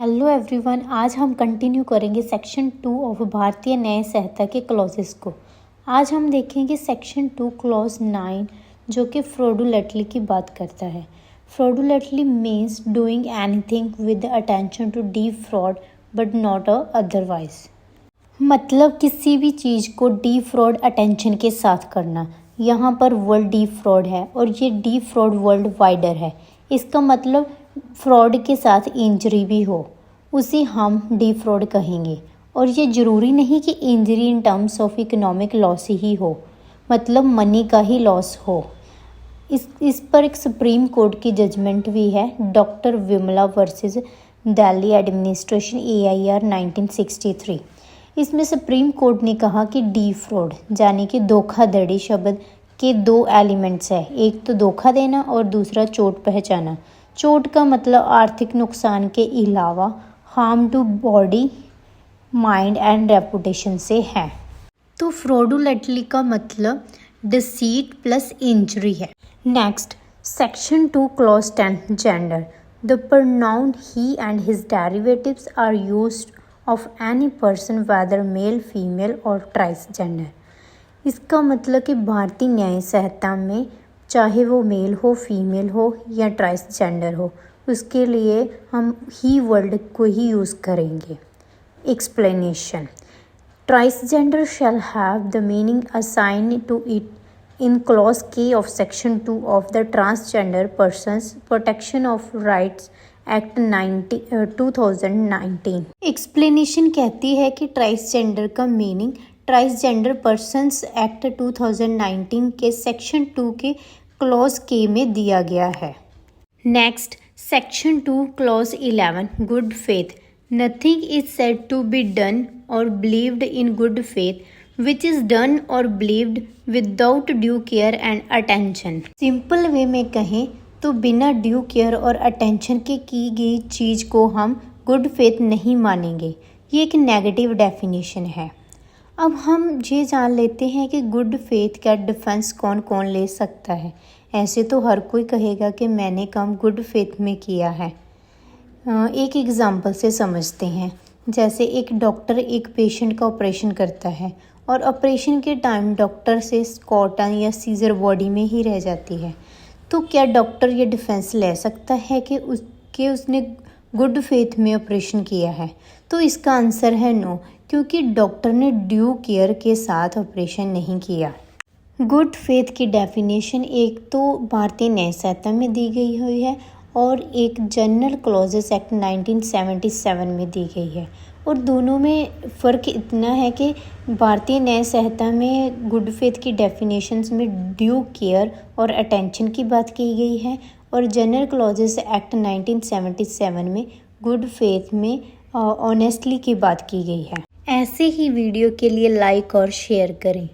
Hello everyone, आज हम continue करेंगे सेक्शन 2 ऑफ भारतीय न्याय संहिता के क्लॉजेस को। आज हम देखेंगे सेक्शन 2 क्लॉज 9 जो कि फ्रॉडुलेटली की बात करता है। Fraudulently means doing anything with attention to defraud but not otherwise. मतलब किसी भी चीज़ को डिफ्रॉड अटेंशन के साथ करना। यहाँ पर वर्ड डिफ्रॉड है और ये डिफ्रॉड वर्ल्ड वाइडर है। इसका मतलब फ्रॉड के साथ इंजरी भी हो उसे हम डिफ्रॉड कहेंगे। और ये ज़रूरी नहीं कि injury in terms of economic loss ही हो, मतलब मनी का ही लॉस हो। इस पर एक सुप्रीम कोर्ट की जजमेंट भी है, doctor Vimla versus Delhi administration AIR 1963। इसमें सुप्रीम कोर्ट ने कहा कि डिफ्रॉड यानी कि धोखाधड़ी शब्द के दो एलिमेंट्स है, एक तो धोखा देना और दूसरा चोट पहुंचाना। चोट का मतलब आर्थिक नुकसान के अलावा harm to body, mind and reputation से है। तो फ्रॉडुलेटली का मतलब डिसीट प्लस इंजरी है। Next section 2 clause 10 gender. The pronoun he and his derivatives are used of any person whether male female और ट्रांसजेंडर। इसका मतलब कि भारतीय न्याय संहिता में चाहे वो मेल हो, फीमेल हो या ट्रांसजेंडर हो, उसके लिए हम ही वर्ड को ही यूज़ करेंगे। Explanation. Transgender shall have the meaning assigned to it in clause K of section 2 of the Transgender Persons Protection of Rights Act 2019। Explanation कहती है कि ट्रांसजेंडर का मीनिंग ट्रांसजेंडर पर्सन्स एक्ट 2019 के section 2 के clause K में दिया गया है। Next section 2 clause 11 good faith. Nothing is said to be done or believed in good faith which is done or believed without due care and attention। Simple way में कहें तो बिना due care और attention के की गई चीज़ को हम गुड फेथ नहीं मानेंगे। ये एक नेगेटिव डेफिनेशन है। अब हम ये जान लेते हैं कि गुड फेथ का डिफेंस कौन कौन ले सकता है। ऐसे तो हर कोई कहेगा कि मैंने काम गुड फेथ में किया है। एक एग्ज़ाम्पल से समझते हैं। जैसे एक डॉक्टर एक पेशेंट का ऑपरेशन करता है और ऑपरेशन के टाइम डॉक्टर से कॉटन या सीजर बॉडी में ही रह जाती है, तो क्या डॉक्टर ये डिफेंस ले सकता है कि उसने गुड फेथ में ऑपरेशन किया है? तो इसका आंसर है नो, क्योंकि डॉक्टर ने ड्यू केयर के साथ ऑपरेशन नहीं किया। गुड फेथ की डेफिनेशन एक तो भारतीय न्याय संहिता में दी गई हुई है और एक जनरल क्लॉजेस एक्ट 1977 में दी गई है। और दोनों में फ़र्क इतना है कि भारतीय न्याय संहिता में गुड फेथ की डेफिनेशंस में ड्यू केयर और अटेंशन की बात की गई है और जनरल क्लॉजेस एक्ट 1977 में गुड फेथ में ऑनेस्टली की बात की गई है। ऐसे ही वीडियो के लिए लाइक और शेयर करें।